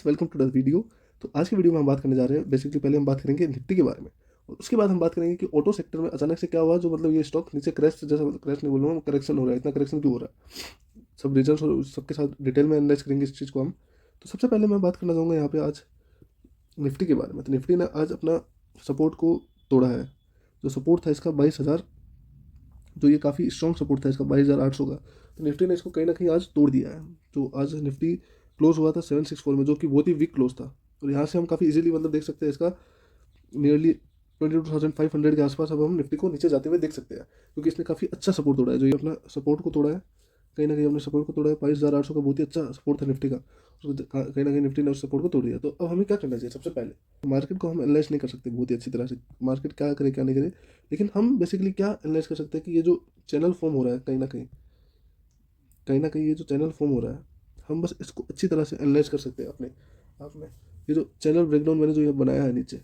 Welcome to the video. तो आज की वीडियो में हम बात करने जा रहे हैं, बेसिकली पहले हम बात करेंगे निफ्टी के बारे में और उसके बाद हम बात करेंगे कि ऑटो सेक्टर में अचानक से क्या हुआ, जो मतलब ये स्टॉक नीचे क्रैश, जैसा क्रैश नहीं बोलूँगा, करेक्शन हो रहा है। इतना करेक्शन क्यों हो रहा है, सब रीजन और सबके साथ डिटेल में एनालाइज करेंगे इस चीज़ को हम। तो सबसे पहले मैं बात करना चाहूँगा यहाँ पे आज निफ्टी के बारे में। तो निफ्टी ने आज अपना सपोर्ट को तोड़ा है। जो सपोर्ट था इसका 22,000, जो ये काफ़ी स्ट्रॉन्ग सपोर्ट था इसका 22,800 का, तो निफ्टी ने इसको कहीं ना कहीं आज तोड़ दिया है। तो आज निफ्टी क्लोज हुआ था 764 में, जो कि बहुत ही वीक क्लोज था। और यहाँ से हम काफ़ी इजीली मतलब देख सकते हैं इसका नियरली 22,500 के आसपास अब हम निफ्टी को नीचे जाते हुए देख सकते हैं, क्योंकि इसने काफ़ी अच्छा सपोर्ट तोड़ा है। जो ये अपना सपोर्ट को तोड़ा है, कहीं ना कहीं अपने सपोर्ट को तोड़ा है। 22,800 का बहुत ही अच्छा सपोर्ट था निफ्टी का, उसको कहीं ना कहीं निफ्टी ने उस सपोर्ट को तोड़ दिया। तो अब हमें क्या करना चाहिए? सबसे पहले मार्केट को हम एनालाइज नहीं कर सकते बहुत ही अच्छी तरह से, मार्केट क्या करे क्या नहीं करे, लेकिन हम बेसिकली क्या एनालाइज कर सकते हैं कि ये जो चैनल फॉर्म हो रहा है, कहीं ना कहीं ये जो चैनल फॉर्म हो रहा है, हम बस इसको अच्छी तरह से एनालाइज कर सकते हैं अपने आप में। ये जो चैनल ब्रेकडाउन मैंने जो ये बनाया है नीचे,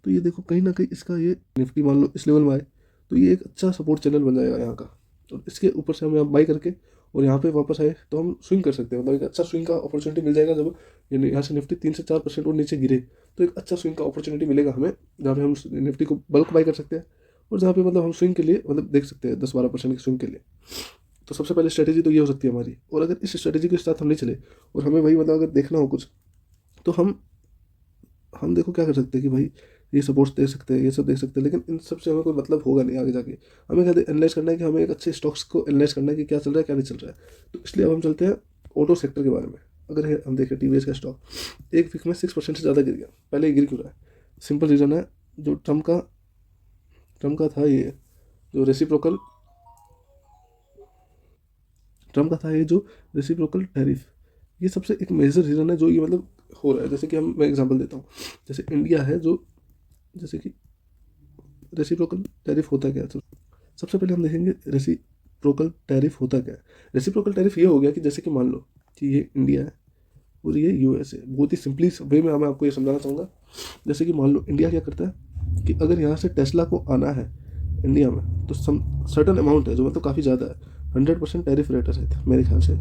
तो ये देखो कहीं ना कहीं इसका ये निफ्टी मान लो इस लेवल में आए तो ये एक अच्छा सपोर्ट चैनल बन जाएगा यहाँ का। और इसके ऊपर से हम यहाँ बाई करके और यहाँ पे वापस आए तो हम स्विंग कर सकते हैं, मतलब एक अच्छा स्विंग का अपॉर्चुनिटी मिल जाएगा। जब ये यहाँ से निफ्टी 3 से 4% और नीचे गिरे तो एक अच्छा स्विंग का अपॉर्चुनिटी मिलेगा हमें, जहाँ पे हम निफ्टी को बल्क बाई कर सकते हैं और जहाँ पे मतलब हम स्विंग के लिए मतलब देख सकते हैं 10-12% के स्विंग के लिए। तो सबसे पहले स्ट्रेटेजी तो ये हो सकती है हमारी। और अगर इस स्ट्रेटेजी के साथ हम नहीं चले और हमें वही मतलब अगर देखना हो कुछ, तो हम देखो क्या कर सकते हैं कि भाई ये सपोर्ट्स दे सकते हैं, ये सब देख सकते हैं, लेकिन इन सब से हमें कोई मतलब होगा नहीं आगे जाके। हमें क्या एनालाइज करना है कि हमें एक अच्छे स्टॉक्स को एनालाइज करना है कि क्या चल रहा है क्या नहीं चल रहा है। तो इसलिए अब हम चलते हैं ऑटो सेक्टर के बारे में। अगर हम देखें टीवीएस का स्टॉक एक वीक में 6% से ज़्यादा गिर गया। पहले ये गिर क्यों रहा है? सिंपल रीज़न है, जो ट्रम्प का था ये जो रेसिप्रोकल ट्रम्प का था ये जो रेसिप्रोकल टैरिफ, ये सबसे एक मेजर रीज़न है जो ये मतलब हो रहा है। जैसे कि मैं एग्जांपल देता हूँ, जैसे इंडिया है जो, जैसे कि रेसिप्रोकल टैरिफ होता क्या है। सबसे पहले हम देखेंगे रेसिप्रोकल टैरिफ होता क्या है। रेसिप्रोकल टैरिफ ये हो गया कि जैसे कि मान लो कि ये इंडिया है और ये यूएस है। बहुत ही सिंपली वे में मैं आपको ये समझाना चाहूँगा। जैसे कि मान लो इंडिया क्या करता है कि अगर यहाँ से टेस्ला को आना है इंडिया में, तो सर्टन अमाउंट है जो मतलब काफ़ी ज़्यादा है, 100% टैरिफ रेट है शायद मेरे ख्याल से।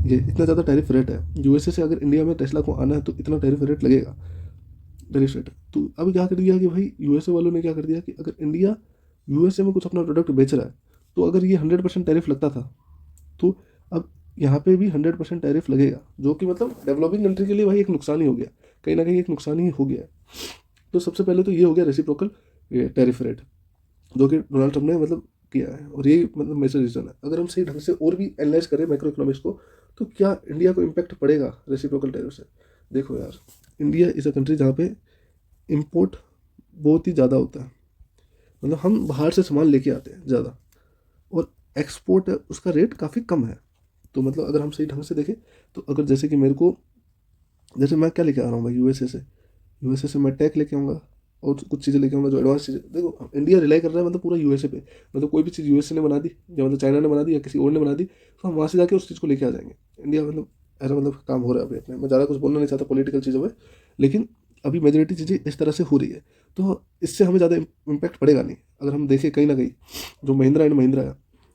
ये इतना ज़्यादा टैरिफ रेट है, यूएसए से अगर इंडिया में टेस्ला को आना है तो इतना टैरिफ रेट लगेगा, टैरिफ रेट। तो अब क्या कर दिया कि भाई यूएसए वालों ने क्या कर दिया कि अगर इंडिया यूएसए में कुछ अपना प्रोडक्ट बेच रहा है, तो अगर ये 100% टैरिफ लगता था, तो अब यहाँ पे भी 100% टैरिफ लगेगा, जो कि मतलब डेवलपिंग कंट्री के लिए भाई एक नुकसान ही हो गया, कहीं ना कहीं एक नुकसान ही हो गया। तो सबसे पहले तो ये हो गया रेसिप्रोकल टैरिफ रेट, जो कि डोनाल्ड ट्रम्प ने मतलब किया है। और ये मतलब मेजर रीज़न है। अगर हम सही ढंग से और भी एनालाइज करें मैक्रो इकोनॉमिक्स को, तो क्या इंडिया को इम्पैक्ट पड़ेगा रेसिप्रोकल टैरिफ से? देखो यार, इंडिया इज़ अ कंट्री जहाँ पे इम्पोर्ट बहुत ही ज़्यादा होता है, मतलब हम बाहर से सामान लेके आते हैं ज़्यादा, और एक्सपोर्ट है उसका रेट काफ़ी कम है। तो मतलब अगर हम सही ढंग से देखें, तो अगर जैसे कि मेरे को, जैसे मैं क्या लेके आ रहा हूँ भाई यूएसए से मैं टेक लेके आऊँगा और कुछ चीज़ें लेके आऊँगा जो एडवांस चीज़ें। देखो इंडिया रिलाई कर रहा है मतलब पूरा यूएसए पे, मतलब कोई भी चीज़ यूएसए ने बना दी या मतलब चाइना ने बना दी या किसी और ने बना दी, तो हम वहाँ से जाके उस चीज़ को लेके आ जाएंगे इंडिया। मतलब ऐसा मतलब काम हो रहा है अभी अपने। मैं ज़्यादा कुछ बोलना नहीं चाहता पॉलिटिकल चीज़ों में, लेकिन अभी मेजोरिटी चीज़ें इस तरह से हो रही है। तो इससे हमें ज़्यादा इम्पैक्ट पड़ेगा नहीं। अगर हम देखें कहीं ना कहीं जो महिंद्रा एंड महिंद्रा है,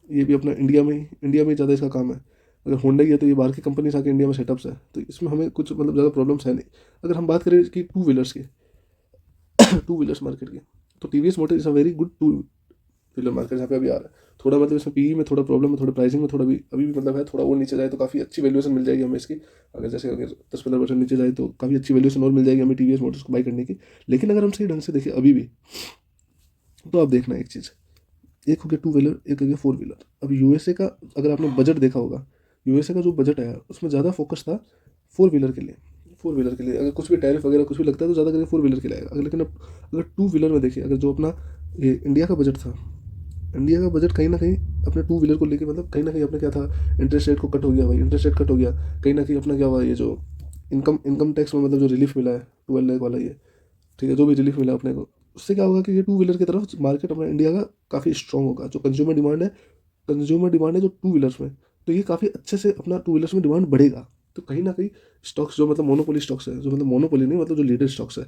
ये भी अपना इंडिया में ज़्यादा इसका काम है। अगर होंडा ही है तो ये बाहर की कंपनी आके इंडिया में सेटअप्स है, तो इसमें हमें कुछ मतलब ज़्यादा प्रॉब्लम्स है नहीं। अगर हम बात करें कि टू व्हीलर्स की टू व्हीलर्स मार्केट की, तो TVS motor is a very good two wheeler market जहाँ पे अभी आ रहा है। थोड़ा मतलब इसमें पीई में थोड़ा प्रॉब्लम है, थोड़ा प्राइसिंग में थोड़ा भी अभी भी मतलब है, थोड़ा और नीचे जाए तो काफ़ी अच्छी वैल्यूएशन मिल जाएगी हमें इसकी। अगर 10-15% नीचे जाए तो काफ़ी अच्छी वैल्यूएशन और मिल जाएगी हमें टीवीएस मोटर्स को बाई करने की। लेकिन अगर हम सही ढंग से देखें अभी भी, तो आप देखना एक चीज़, एक हो गया टू व्हीलर, एक हो गया फोर व्हीलर। अब यूएसए का अगर आपने बजट देखा होगा, यूएसए का जो बजट है उसमें ज़्यादा फोकस था फोर व्हीलर के लिए। अगर कुछ भी टैरिफ वगैरह कुछ भी लगता है तो ज़्यादा करके फोर व्हीलर के लिए आएगा। लेकिन अब अगर टू व्हीलर में देखिए, अगर जो अपना ये इंडिया का बजट था, इंडिया का बजट कहीं ना कहीं अपने टू व्हीलर को लेकर मतलब कहीं ना कहीं अपने क्या था, इंटरेस्ट रेट को कट हो गया भाई, इंटरेस्ट रेट कट हो गया। कहीं ना कहीं अपना क्या हुआ, ये जो इनकम टैक्स में मतलब जो रिलीफ मिला है 12 लाख वाला, ये ठीक है, जो भी रिलीफ मिला अपने को, उससे क्या होगा कि ये टू व्हीलर की तरफ मार्केट अपना इंडिया का काफ़ी स्ट्रॉन्ग होगा। जो कंज्यूमर डिमांड है जो टू व्हीलर्स में, तो ये काफ़ी अच्छे से अपना टू व्हीलर्स में डिमांड बढ़ेगा। तो कहीं ना कहीं स्टॉक्स जो मतलब मोनोपोली स्टॉक्स है, जो मतलब मोनोपोली नहीं मतलब जो लीडर स्टॉक्स है,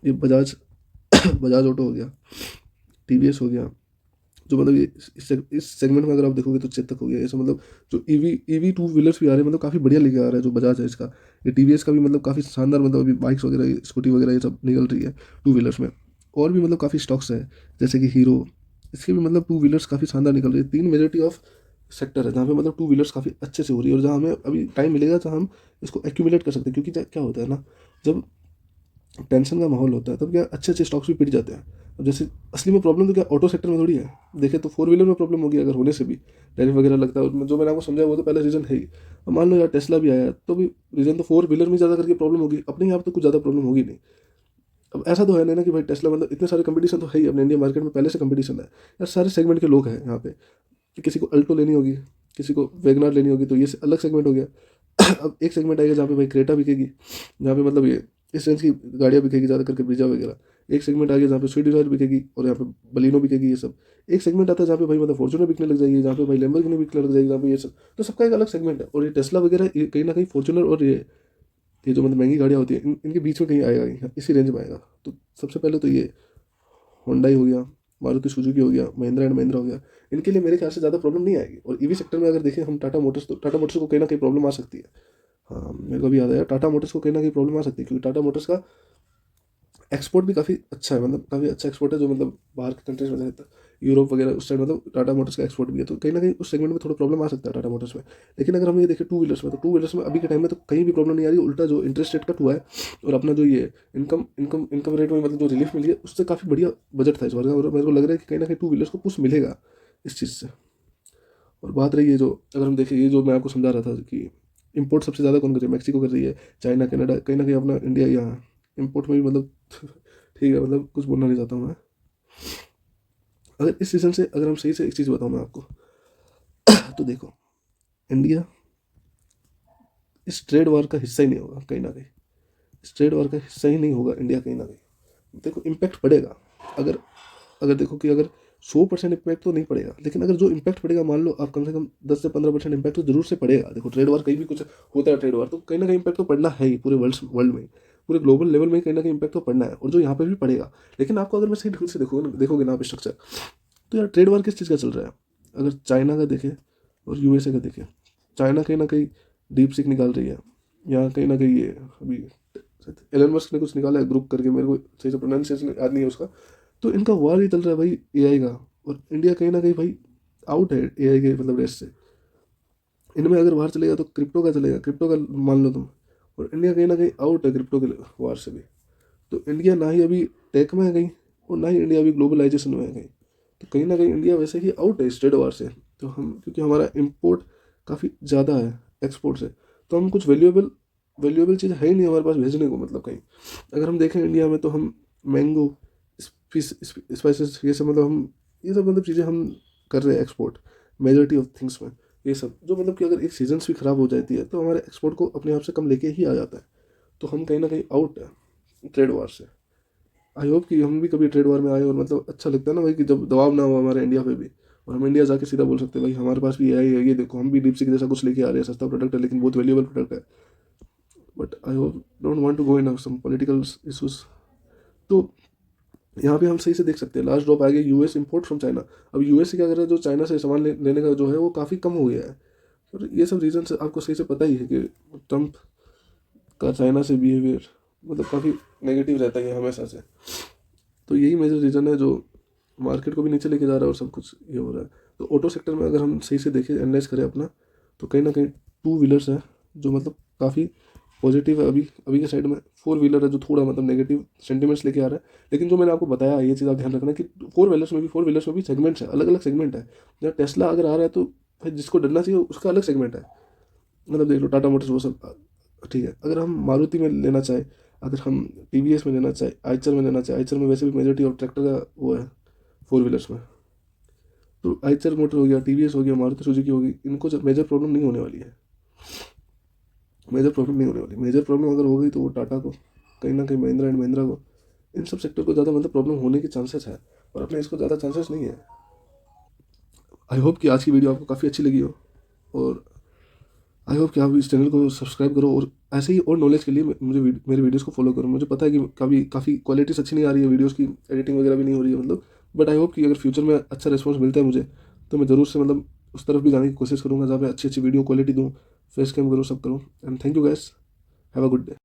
ये बजाज बजाज ऑटो हो गया, टीवीएस हो गया, जो मतलब ये इस सेगमेंट में अगर आप देखोगे तो चेतक हो गया, ऐसा मतलब जो ईवी टू व्हीलर्स भी आ रहे हैं, मतलब काफ़ी बढ़िया लेके आ रहा है जो बजाज है इसका। ये टीवीएस का भी मतलब काफ़ी शानदार, मतलब अभी बाइक्स वगैरह स्कूटी वगैरह ये सब निकल रही है टू व्हीलर्स में। और भी मतलब काफ़ी स्टॉक्स है जैसे कि हीरो, इसके भी मतलब टू व्हीलर्स काफ़ी शानदार निकल रही है। 3 मेजॉरिटी ऑफ सेक्टर है जहाँ पे मतलब टू व्हीलर्स काफ़ी अच्छे से हो रही है, और जहाँ हमें अभी टाइम मिलेगा जहाँ हम इसको एक्यूमुलेट कर सकते हैं। क्योंकि क्या होता है ना, जब टेंशन का माहौल होता है तब क्या अच्छे अच्छे स्टॉक्स भी पिट जाते हैं। अब जैसे असली में प्रॉब्लम तो क्या ऑटो सेक्टर में थोड़ी है, देखे तो फोर व्हीलर में प्रॉब्लम होगी अगर होने से भी टैरिफ वगैरह लगता है, और जो मैंने आपको समझाया वो तो पहला रीज़न है ही। अब मान लो यार टेस्ला भी आया तो भी रीज़न तो फोर व्हीलर में ज़्यादा करके प्रॉब्लम होगी, अपने यहाँ तो कुछ ज़्यादा प्रॉब्लम होगी नहीं। अब ऐसा तो है नहीं ना कि भाई टेस्ला, मतलब इतने सारे कंपटीशन तो है ही, अपने इंडिया मार्केट में पहले से कंपटीशन है यार, सारे सेगमेंट के लोग हैं यहाँ पे। कि किसी को अल्टो लेनी होगी, किसी को वैगनार लेनी होगी, तो ये अलग सेगमेंट हो गया। अब एक सेगमेंट आएगा जहाँ पे भाई क्रेटा बिकेगी, जहाँ पे मतलब ये इस रेंज की गाड़ियाँ बिकेगी ज़्यादा करके, ब्रिजा वगैरह। एक सेगमेंट आ गया जहाँ पे स्विफ्ट डिज़ायर बिकेगी, और यहाँ पे बलिनो बिकेगी ये सब। एक सेगमेंट आता है जहाँ पे भाई मतलब फॉर्च्यूनर बिकने लग जाएगी, जहाँ पे भाई लैम्बोर्गिनी बिकने लग जाएगी, जहाँ पे ये सब। तो सबका एक अलग सेगमेंट है, और ये टेस्ला वगैरह ये कहीं ना कहीं फॉर्च्यूनर और ये जो मतलब महंगी गाड़ियाँ होती है इनके बीच में कहीं आएगा, इसी रेंज में आएगा। तो सबसे पहले तो ये होंडाई हो गया, मारुति सुजुकी हो गया, महिंद्रा एंड महिंद्रा हो गया, इनके लिए मेरे ख्याल से ज़्यादा प्रॉब्लम नहीं आएगी। और ईवी सेक्टर में अगर देखें हम टाटा मोटर्स, तो टाटा मोटर्स को कहीं ना कहीं प्रॉब्लम आ सकती है। हाँ मेरे को भी याद आया, टाटा मोटर्स को कहीं ना कहीं प्रॉब्लम आ सकती है, क्योंकि टाटा मोटर्स का एक्सपोर्ट भी काफ़ी अच्छा है, मतलब काफ़ी अच्छा एक्सपोर्ट है, जो मतलब बाहर के कंट्रीज में रहता है, यूरोप वगैरह उस साइड, मतलब टाटा मोटर्स का एक्सपोर्ट भी है। तो कहीं ना कहीं उस सेगमेंट में थोड़ा प्रॉब्लम आ सकता है टाटा मोटर्स में। लेकिन अगर हम ये देखें टू व्हीलर्स में, तो टू व्हीलर्स में अभी के टाइम में तो कहीं भी प्रॉब्लम नहीं आ रही, उल्टा जो इंटरेस्ट रेट कट हुआ है और अपना जो ये इनकम रेट में मतलब जो रिलीफ मिली है, उससे काफ़ी बढ़िया बजट था इस बार का, और मेरे को लग रहा है कि कहीं ना कहीं टू व्हीलर्स को पुश मिलेगा इस चीज़ से। और बात रही है जो, अगर हम देखें ये जो मैं आपको समझा रहा था कि इंपोर्ट सबसे ज़्यादा कौन कर रही है, मैक्सिको कर रही है, चाइना, कनाडा, कहीं ना कहीं अपना इंडिया यहाँ इंपोर्ट में भी मतलब ठीक है, मतलब कुछ बोलना नहीं चाहता हूँ मैं। अगर इस सीज़न से अगर हम सही से एक चीज़ बताऊँ मैं आपको, तो देखो इंडिया इस ट्रेड वार का हिस्सा ही नहीं होगा कहीं ना कहीं, इस ट्रेड वार का हिस्सा ही नहीं होगा इंडिया कहीं ना कहीं। देखो इम्पैक्ट पड़ेगा, अगर अगर देखो कि अगर 100% इम्पैक्ट तो नहीं पड़ेगा, लेकिन अगर जो इम्पैक्ट पड़ेगा, मान लो आप कम से कम 10 से 15% इम्पैक्ट तो जरूर से पड़ेगा। देखो ट्रेड वार कहीं भी कुछ होता है, ट्रेड वार तो कहीं ना कहीं इम्पैक्ट तो पड़ना है ही, पूरे वर्ल्ड में, पूरे ग्लोबल लेवल में कहीं ना कहीं इम्पैक्ट तो पड़ना है, और जो यहाँ पे भी पड़ेगा। लेकिन आपको अगर मैं सही ढंग से देखोगे ना आप स्ट्रक्चर, तो यार ट्रेड वार किस चीज़ का चल रहा है। अगर चाइना का देखें और यूएसए का देखें, चाइना कहीं ना कहीं डीप सीक निकाल रही है, या कहीं ना कहीं ये अभी एलन मस्क ने कुछ निकाला है ग्रुप करके, मेरे को सही से प्रोनाउंसिएशन याद नहीं है उसका। तो इनका वार ही चल रहा है भाई एआई का, और इंडिया कहीं ना कहीं भाई आउट है एआई के मतलब रेस से। इनमें अगर वार चलेगा तो क्रिप्टो का चलेगा, क्रिप्टो का मान लो तुम, और इंडिया कहीं ना कहीं आउट है क्रिप्टो के वार से भी। तो इंडिया ना ही अभी टेक में है कहीं, और ना ही इंडिया अभी ग्लोबलाइजेशन में है कहीं। तो कहीं ना कहीं इंडिया वैसे ही आउट है इस ट्रेड वार से। तो हम, क्योंकि हमारा इम्पोर्ट काफ़ी ज़्यादा है एक्सपोर्ट से, तो हम कुछ वैल्यूएबल चीज़ है ही नहीं हमारे पास भेजने को, मतलब कहीं। अगर हम देखें इंडिया में तो हम मैंगो, स्पाइसेस, ये सब मतलब हम, ये सब मतलब चीज़ें हम कर रहे हैं एक्सपोर्ट मेजॉरिटी ऑफ थिंग्स में। ये सब जो मतलब कि अगर एक सीजन्स भी ख़राब हो जाती है तो हमारे एक्सपोर्ट को अपने आप से कम लेके ही आ जाता है। तो हम कहीं ना कहीं आउट है ट्रेड वार से। आई होप कि हम भी कभी ट्रेड वार में आए, और मतलब अच्छा लगता है ना भाई कि जब दबाव ना हो हमारे इंडिया पे भी, और हम इंडिया जाके सीधा बोल सकते हैं भाई हमारे पास भी AI है, ये देखो हम भी डीपसीक जैसा कुछ लेके आ रहे हैं, सस्ता प्रोडक्ट है लेकिन बहुत वैल्यूएबल प्रोडक्ट है। But I hope don't want to go in some political issues. तो यहाँ पे हम सही से देख सकते हैं लास्ट ड्रॉप आ गया यूएस इंपोर्ट फ्रॉम चाइना। अब यूएस से क्या कर रहा है, जो चाइना से सामान लेने का जो है वो काफ़ी कम हो गया है। और ये सब रीज़न से आपको सही से पता ही है कि ट्रम्प का चाइना से बिहेवियर मतलब काफ़ी नेगेटिव रहता है ये हमेशा से। तो यही मेजर रीज़न है जो मार्केट को भी नीचे लेके जा रहा है और सब कुछ ये हो रहा है। तो ऑटो सेक्टर में अगर हम सही से देखें, एनालाइज करें अपना, तो कहीं ना कहीं टू व्हीलर्स है जो मतलब काफ़ी पॉजिटिव है अभी अभी के साइड में। फोर व्हीलर है जो थोड़ा मतलब नेगेटिव सेंटिमेंट्स लेके आ रहा है। लेकिन जो मैंने आपको बताया ये चीज़ आप ध्यान रखना कि फोर व्हीलर्स में भी सेगमेंट्स है, अलग अलग सेगमेंट है। जहाँ टेस्ला अगर आ रहा है तो भाई जिसको डरना चाहिए उसका अलग सेगमेंट है, मतलब देख लो टाटा मोटर्स वो सब ठीक है। अगर हम मारुति में लेना चाहे, अगर हम टीवीएस में लेना चाहे, आइचर में लेना चाहे, आइचर में वैसे भी मेजोरिटी ऑफ ट्रैक्टर का वो है फोर व्हीलर्स में। तो आइचर मोटर हो गया, टीवीएस हो गया, मारुति सुजुकी होगी, इनको जब मेजर प्रॉब्लम नहीं होने वाली है, मेजर प्रॉब्लम अगर हो गई तो वो टाटा को, कहीं ना कहीं महिंद्रा एंड महिंद्रा को, इन सब सेक्टर को ज़्यादा मतलब प्रॉब्लम होने के चांसेस है, और अपने इसको ज़्यादा चांसेस नहीं है। आई होप कि आज की वीडियो आपको काफ़ी अच्छी लगी हो, और आई होप कि आप इस चैनल को सब्सक्राइब करो, और ऐसे ही और नॉलेज के लिए मेरे वीडियोस को फॉलो करो। मुझे पता है कि काफ़ी क्वालिटीज़ अच्छी नहीं आ रही है वीडियोस की, एडिटिंग वगैरह भी नहीं हो रही है, मतलब बट आई होप कि अगर फ्यूचर में अच्छा रिस्पॉन्स मिलता है मुझे, तो मैं ज़रूर से मतलब उस तरफ भी जाने की कोशिश करूँगा जहाँ पे अच्छी अच्छी वीडियो क्वालिटी दूँ, फेस कैम करूँ, सब करूँ। And thank you gas, have a good day.